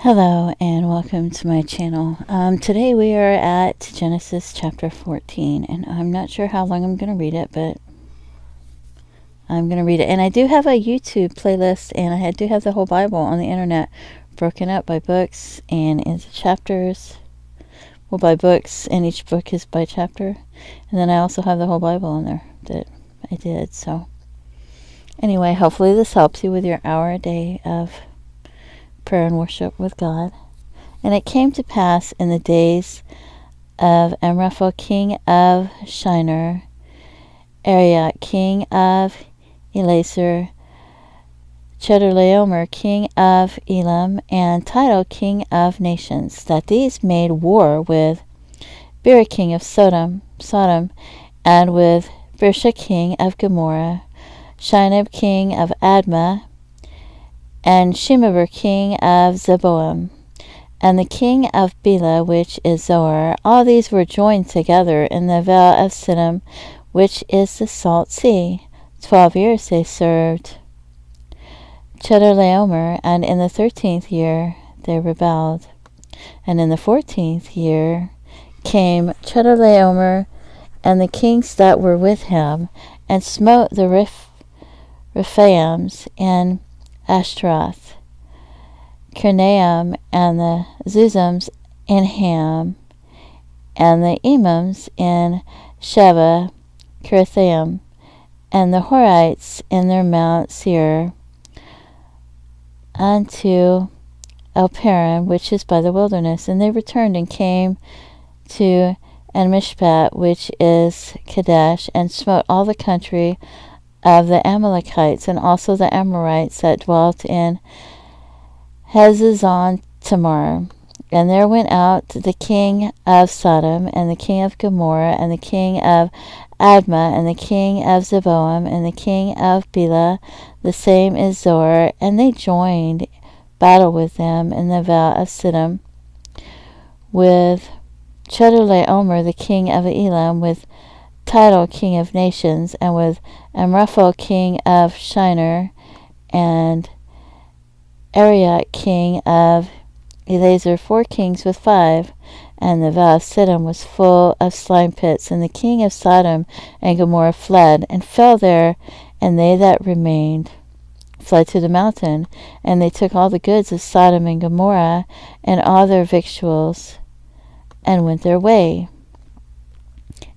Hello and welcome to my channel. Today we are at Genesis chapter 14, and I'm not sure how long I'm going to read it, but I'm going to read it. And I do have a YouTube playlist, and I do have the whole Bible on the internet broken up by books and into chapters. Well, by books, and each book is by chapter. And then I also have the whole Bible in there that I did. So anyway, hopefully this helps you with your hour a day of prayer and worship with God. And it came to pass in the days of Amraphel king of Shinar, Arioch king of Ellasar, Chedorlaomer king of Elam, and Tidal king of nations, that these made war with Bera king of Sodom, and with Birsha king of Gomorrah, Shinab king of Admah, and Shemeber king of Zeboim, and the king of Bela, which is Zoar. All these were joined together in the vale of Siddim, which is the salt sea. 12 years they served Chedorlaomer, and in the 13th year they rebelled. And in the 14th year came Chedorlaomer and the kings that were with him, and smote the Rephaims in Ashtaroth, Karnaim, and the Zuzims in Ham, and the Emims in Sheba, Kirithaim, and the Horites in their Mount Seir, unto Elparan, which is by the wilderness. And they returned and came to Enmishpat, which is Kadesh, and smote all the country of the Amalekites, and also the Amorites that dwelt in Hazazon Tamar. And there went out the king of Sodom, and the king of Gomorrah, and the king of Admah, and the king of Zeboim, and the king of Bela, the same is Zoar, and they joined battle with them in the vale of Siddim, with Chedorlaomer the king of Elam, with Tidal king of nations, and with Amraphel king of Shinar, and Arioch king of Ellasar, 4 kings with 5. And the vale of Siddim was full of slime pits, and the king of Sodom and Gomorrah fled, and fell there, and they that remained fled to the mountain, and they took all the goods of Sodom and Gomorrah, and all their victuals, and went their way.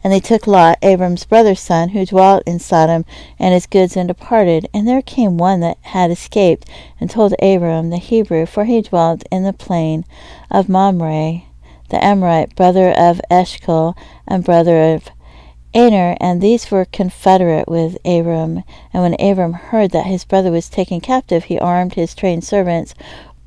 And they took Lot, Abram's brother's son, who dwelt in Sodom, and his goods, and departed. And there came one that had escaped, and told Abram the Hebrew, for he dwelt in the plain of Mamre, the Amorite, brother of Eshcol, and brother of Aner, and these were confederate with Abram. And when Abram heard that his brother was taken captive, he armed his trained servants,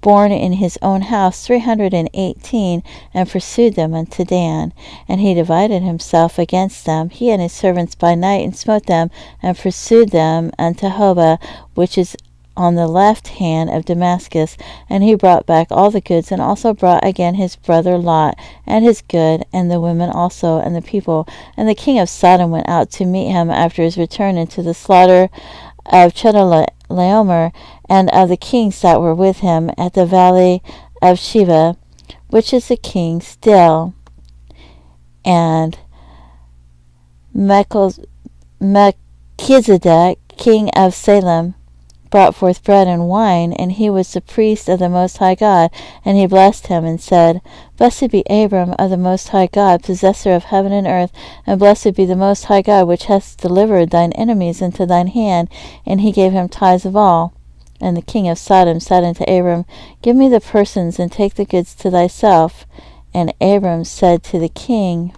born in his own house, 318, and pursued them unto Dan. And he divided himself against them, he and his servants by night, and smote them, and pursued them unto Hobah, which is on the left hand of Damascus. And he brought back all the goods, and also brought again his brother Lot, and his good, and the women also, and the people. And the king of Sodom went out to meet him after his return into the slaughter of Chedorlaomer, and of the kings that were with him, at the valley of Sheba, which is the king's dale. And Melchizedek, king of Salem, brought forth bread and wine, and he was the priest of the Most High God. And he blessed him, and said, Blessed be Abram of the Most High God, possessor of heaven and earth, and blessed be the Most High God, which hast delivered thine enemies into thine hand. And he gave him tithes of all. And the king of Sodom said unto Abram, Give me the persons, and take the goods to thyself. And Abram said to the king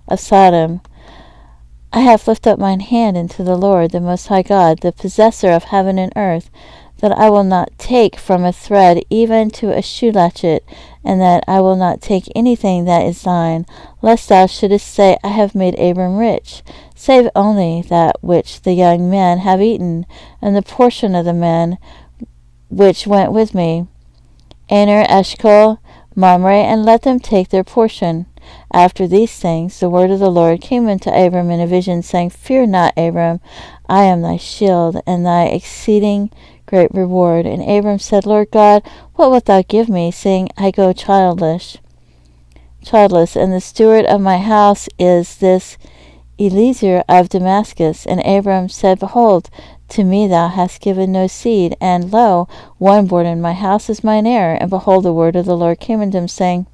of Sodom, I have lifted up mine hand unto the Lord, the Most High God, the possessor of heaven and earth, that I will not take from a thread even to a shoe latchet, and that I will not take anything that is thine, lest thou shouldest say, I have made Abram rich, save only that which the young men have eaten, and the portion of the men which went with me, Aner, Eshcol, Mamre, and let them take their portion. After these things the word of the Lord came unto Abram in a vision, saying, Fear not, Abram, I am thy shield, and thy exceeding great reward. And Abram said, Lord God, what wilt thou give me, seeing I go childless, and the steward of my house is this Eliezer of Damascus? And Abram said, Behold, to me thou hast given no seed, and lo, one born in my house is mine heir. And behold, the word of the Lord came unto him, saying,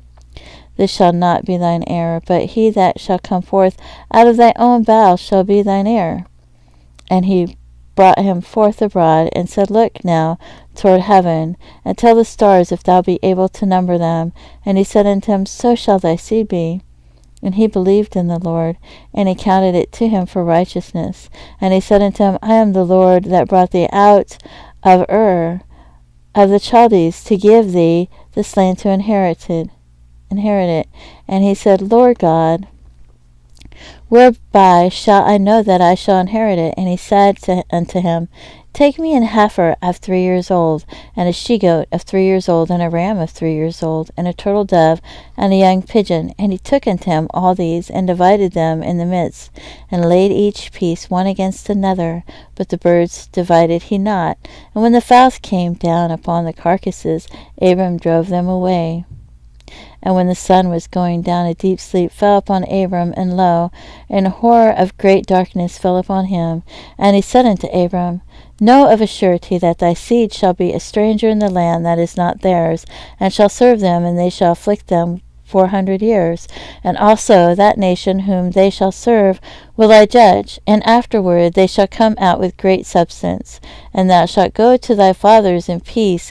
This shall not be thine heir, but he that shall come forth out of thy own bowels shall be thine heir. And he brought him forth abroad, and said, Look now toward heaven, and tell the stars if thou be able to number them. And he said unto him, So shall thy seed be. And he believed in the Lord, and he counted it to him for righteousness. And he said unto him, I am the Lord that brought thee out of Ur of the Chaldees to give thee this land to inherit it. And he said, Lord God, whereby shall I know that I shall inherit it? And he said unto him, Take me an heifer of 3 years old, and a she-goat of 3 years old, and a ram of 3 years old, and a turtle dove, and a young pigeon. And he took unto him all these, and divided them in the midst, and laid each piece one against another. But the birds divided he not. And when the fowls came down upon the carcasses, Abram drove them away. And when the sun was going down, a deep sleep fell upon Abram, and lo, an horror of great darkness fell upon him. And he said unto Abram, Know of a surety that thy seed shall be a stranger in the land that is not theirs, and shall serve them, and they shall afflict them 400 years. And also that nation whom they shall serve will I judge, and afterward they shall come out with great substance. And thou shalt go to thy fathers in peace,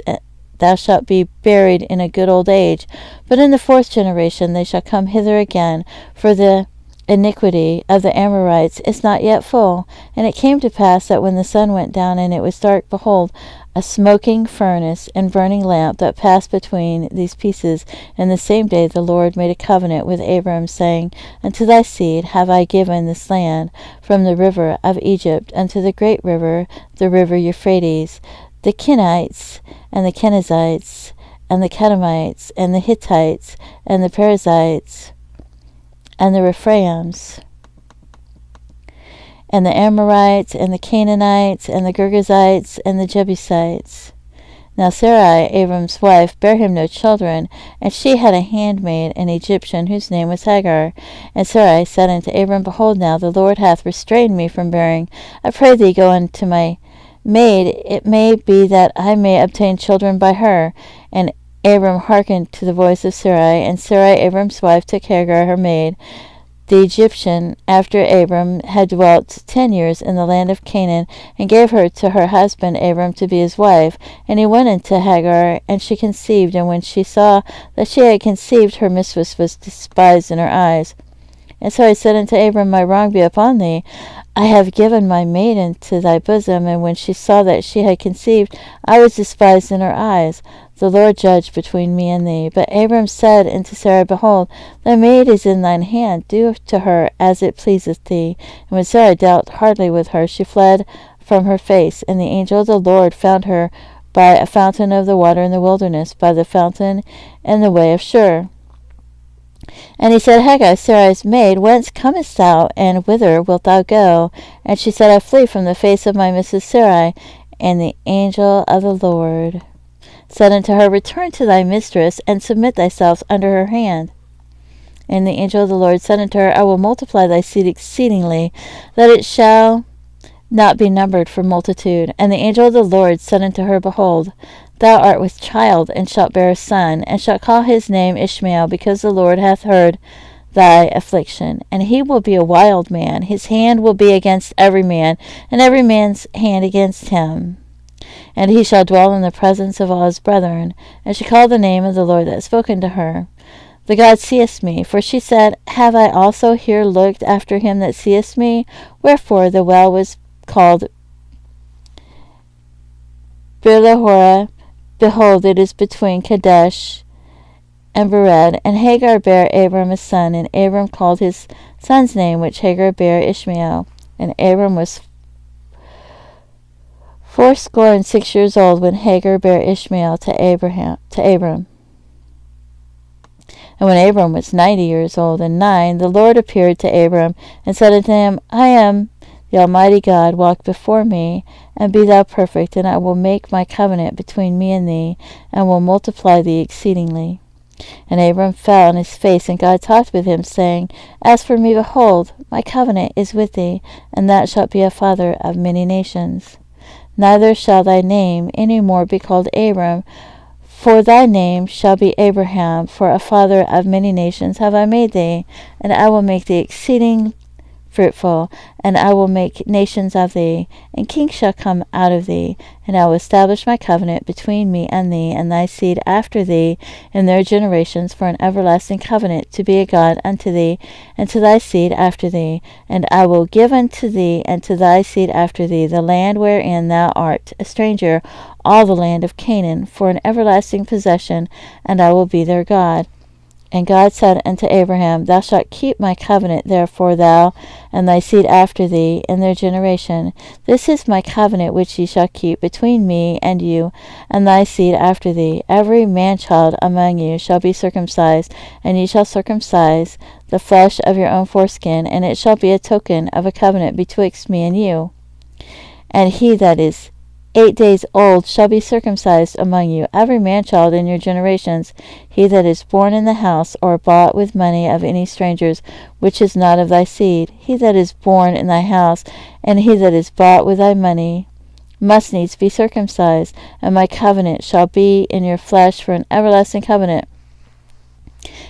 thou shalt be buried in a good old age. But in the 4th generation they shall come hither again, for the iniquity of the Amorites is not yet full. And it came to pass that when the sun went down and it was dark, behold, a smoking furnace and burning lamp that passed between these pieces. And the same day the Lord made a covenant with Abram, saying, Unto thy seed have I given this land, from the river of Egypt unto the great river, the river Euphrates, the Kenites, and the Kenizzites, and the Kedemites, and the Hittites, and the Perizzites, and the Rephaims, and the Amorites, and the Canaanites, and the Girgashites, and the Jebusites. Now Sarai, Abram's wife, bare him no children, and she had a handmaid, an Egyptian, whose name was Hagar. And Sarai said unto Abram, Behold, now the Lord hath restrained me from bearing. I pray thee, go unto my maid, it may be that I may obtain children by her. And Abram hearkened to the voice of Sarai. And Sarai, Abram's wife, took Hagar her maid, the Egyptian, after Abram had dwelt 10 years in the land of Canaan, and gave her to her husband Abram to be his wife. And he went unto Hagar, and she conceived. And when she saw that she had conceived, her mistress was despised in her eyes. And so I said unto Abram, My wrong be upon thee. I have given my maid into thy bosom. And when she saw that she had conceived, I was despised in her eyes. The Lord judge between me and thee. But Abram said unto Sarai, Behold, thy maid is in thine hand. Do to her as it pleaseth thee. And when Sarai dealt hardly with her, she fled from her face. And the angel of the Lord found her by a fountain of the water in the wilderness, by the fountain in the way of Shur. And he said, Hagar, Sarai's maid, whence comest thou, and whither wilt thou go? And she said, I flee from the face of my Mrs. Sarai. And the angel of the Lord said unto her, Return to thy mistress, and submit thyself under her hand. And the angel of the Lord said unto her, I will multiply thy seed exceedingly, that it shall not be numbered for multitude. And the angel of the Lord said unto her, Behold, thou art with child, and shalt bear a son, and shalt call his name Ishmael, because the Lord hath heard thy affliction. And he will be a wild man. His hand will be against every man, and every man's hand against him. And he shall dwell in the presence of all his brethren. And she called the name of the Lord that spoke unto her, The God seeth me. For she said, Have I also here looked after him that seeth me? Wherefore the well was called Beer-lahai. Behold, it is between Kadesh and Bered. And Hagar bare Abram a son, and Abram called his son's name, which Hagar bare, Ishmael. And Abram was 86 years old when Hagar bare Ishmael to Abram. And when Abram was 90 years old and 9, the Lord appeared to Abram, and said unto him, I am the Almighty God, walk before me, and be thou perfect, and I will make my covenant between me and thee, and will multiply thee exceedingly. And Abram fell on his face, and God talked with him, saying, As for me, behold, my covenant is with thee, and thou shalt be a father of many nations. Neither shall thy name any more be called Abram, for thy name shall be Abraham, for a father of many nations have I made thee, and I will make thee exceeding fruitful, and I will make nations of thee, and kings shall come out of thee, and I will establish my covenant between me and thee, and thy seed after thee, in their generations, for an everlasting covenant, to be a God unto thee, and to thy seed after thee. And I will give unto thee and to thy seed after thee the land wherein thou art a stranger, all the land of Canaan, for an everlasting possession, and I will be their God. And God said unto Abraham, Thou shalt keep my covenant, therefore thou and thy seed after thee in their generation. This is my covenant which ye shall keep between me and you, and thy seed after thee. Every man-child among you shall be circumcised, and ye shall circumcise the flesh of your own foreskin, and it shall be a token of a covenant betwixt me and you. And he that is 8 days old shall be circumcised among you, every man-child in your generations, he that is born in the house, or bought with money of any strangers, which is not of thy seed. He that is born in thy house, and he that is bought with thy money, must needs be circumcised, and my covenant shall be in your flesh for an everlasting covenant.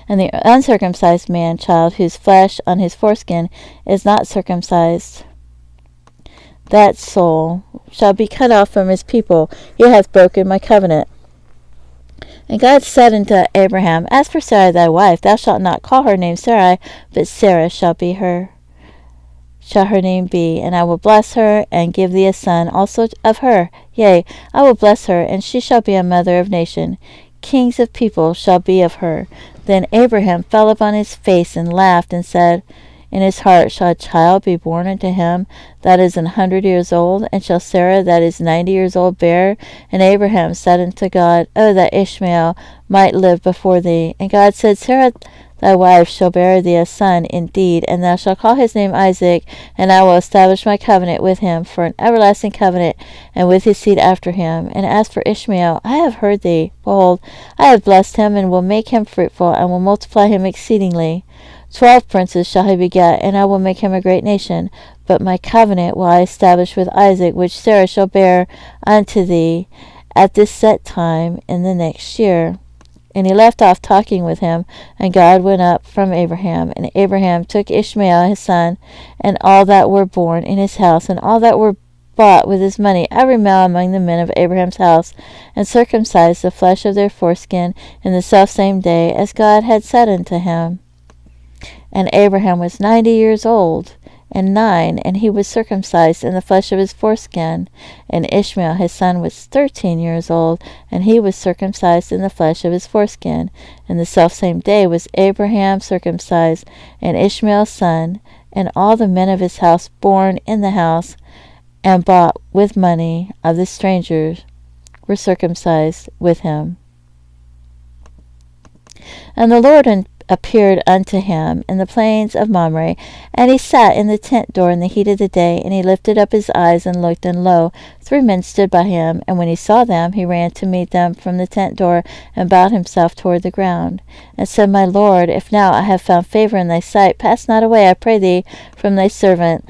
And the uncircumcised man-child, whose flesh on his foreskin is not circumcised, that soul shall be cut off from his people. He hath broken my covenant. And God said unto Abraham, As for Sarai thy wife, thou shalt not call her name Sarai, but Sarah shall her name be, and I will bless her, and give thee a son also of her. Yea, I will bless her, and she shall be a mother of nation. Kings of people shall be of her. Then Abraham fell upon his face, and laughed, and said in his heart, Shall a child be born unto him that is 100 years old? And shall Sarah that is 90 years old bear? And Abraham said unto God, O that Ishmael might live before thee. And God said, Sarah thy wife shall bear thee a son indeed, and thou shalt call his name Isaac, and I will establish my covenant with him for an everlasting covenant, and with his seed after him. And as for Ishmael, I have heard thee. Behold, I have blessed him, and will make him fruitful, and will multiply him exceedingly. 12 princes shall he beget, and I will make him a great nation. But my covenant will I establish with Isaac, which Sarah shall bear unto thee at this set time in the next year. And he left off talking with him, and God went up from Abraham. And Abraham took Ishmael his son, and all that were born in his house, and all that were bought with his money, every male among the men of Abraham's house, and circumcised the flesh of their foreskin in the selfsame day, as God had said unto him. And Abraham was 90 years old, and 9, and he was circumcised in the flesh of his foreskin. And Ishmael his son was 13 years old, and he was circumcised in the flesh of his foreskin. And the selfsame day was Abraham circumcised, and Ishmael's son, and all the men of his house born in the house, and bought with money of the strangers, were circumcised with him. And the Lord appeared unto him in the plains of Mamre, and he sat in the tent door in the heat of the day, and he lifted up his eyes and looked, and lo, 3 men stood by him, and when he saw them, he ran to meet them from the tent door, and bowed himself toward the ground, and said, My Lord, if now I have found favor in thy sight, pass not away, I pray thee, from thy servant.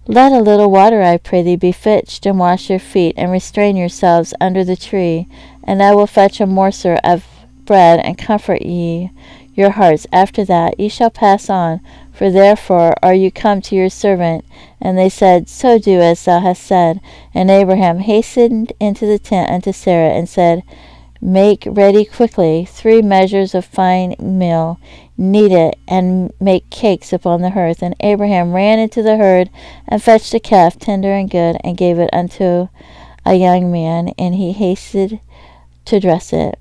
Let a little water, I pray thee, be fetched, and wash your feet, and restrain yourselves under the tree, and I will fetch a morsel of bread, and comfort ye your hearts. After that ye shall pass on, for therefore are you come to your servant. And they said, So do as thou hast said. And Abraham hastened into the tent unto Sarah, and said, Make ready quickly 3 measures of fine meal, knead it, and make cakes upon the hearth. And Abraham ran into the herd, and fetched a calf tender and good, and gave it unto a young man, and he hasted to dress it.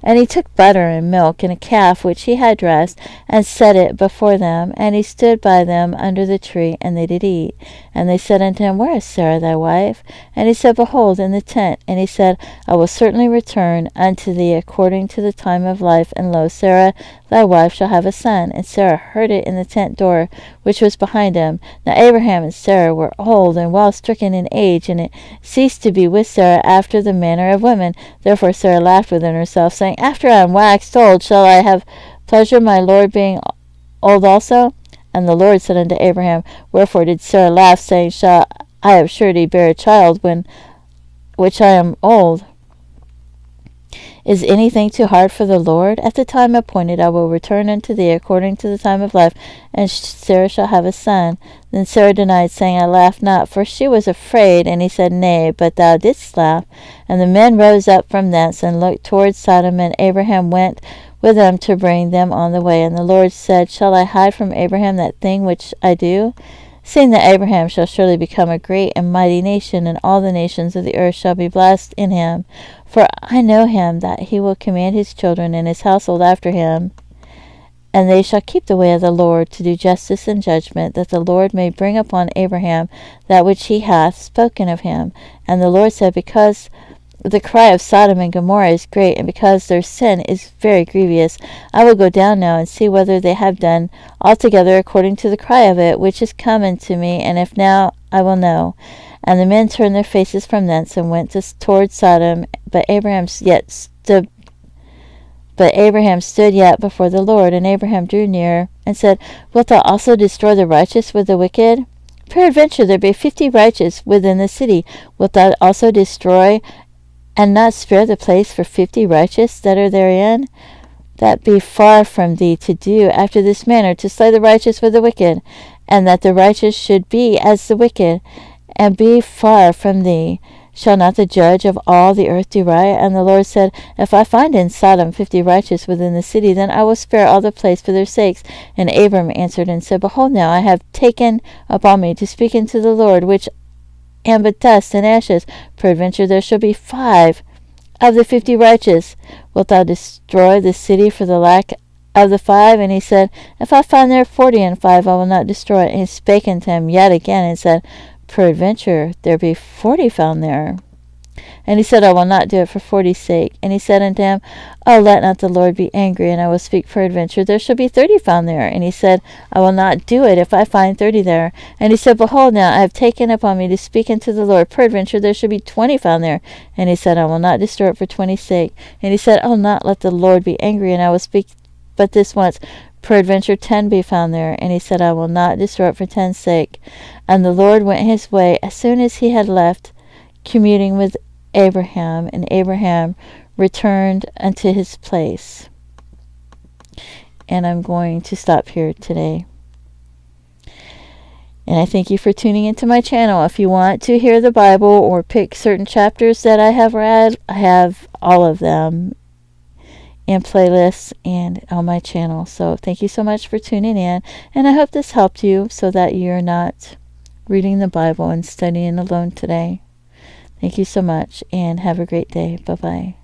And he took butter and milk and a calf which he had dressed, and set it before them. And he stood by them under the tree, and they did eat. And they said unto him, Where is Sarah thy wife? And he said, Behold, in the tent. And he said, I will certainly return unto thee according to the time of life, and lo, Sarah thy wife shall have a son. And Sarah heard it in the tent door which was behind him. Now Abraham and Sarah were old and well stricken in age, and it ceased to be with Sarah after the manner of women. Therefore Sarah laughed within herself, saying, After I am waxed old, shall I have pleasure, my Lord being old also? And the Lord said unto Abraham, Wherefore did Sarah laugh, saying, Shall I of surety bear a child when which I am old? Is anything too hard for the Lord? At the time appointed I will return unto thee according to the time of life, and Sarah shall have a son. Then Sarah denied, saying, I laughed not, for she was afraid. And he said, Nay, but thou didst laugh. And the men rose up from thence, and looked toward Sodom, and Abraham went with them to bring them on the way. And the Lord said, Shall I hide from Abraham that thing which I do? Seeing that Abraham shall surely become a great and mighty nation, and all the nations of the earth shall be blessed in him. For I know him, that he will command his children and his household after him, and they shall keep the way of the Lord, to do justice and judgment, that the Lord may bring upon Abraham that which he hath spoken of him. And the Lord said, Because the cry of Sodom and Gomorrah is great, and because their sin is very grievous, I will go down now and see whether they have done altogether according to the cry of it, which is come unto me, and if now, I will know. And the men turned their faces from thence, and went toward Sodom, but Abraham stood yet before the Lord. And Abraham drew near, and said, Wilt thou also destroy the righteous with the wicked? Peradventure there be 50 righteous within the city. Wilt thou also destroy, and not spare the place for 50 righteous that are therein? That be far from thee to do after this manner, to slay the righteous with the wicked, and that the righteous should be as the wicked, and be far from thee. Shall not the judge of all the earth do right? And the Lord said, If I find in Sodom 50 righteous within the city, then I will spare all the place for their sakes. And Abram answered and said, Behold, now I have taken upon me to speak unto the Lord, which am but dust and ashes. Peradventure there shall be 5 of the 50 righteous. Wilt thou destroy the city for the lack of the 5? And he said, If I find there 40 and 5, I will not destroy it. And he spake unto him yet again, and said, Peradventure there be 40 found there. And he said, I will not do it for 40's sake. And he said unto him, Oh, let not the Lord be angry, and I will speak. Peradventure there shall be 30 found there. And he said, I will not do it if I find 30 there. And he said, Behold, now I have taken upon me to speak unto the Lord. Peradventure there shall be 20 found there. And he said, I will not destroy it for 20's sake. And he said, Oh, not let the Lord be angry, and I will speak but this once. Peradventure 10 be found there. And he said, I will not destroy it for 10's sake. And the Lord went his way as soon as he had left communing with Abraham, and Abraham returned unto his place. And I'm going to stop here today. And I thank you for tuning into my channel. If you want to hear the Bible or pick certain chapters that I have read, I have all of them in playlists and on my channel. So thank you so much for tuning in, and I hope this helped you so that you're not reading the Bible and studying alone today. Thank you so much, and have a great day. Bye-bye.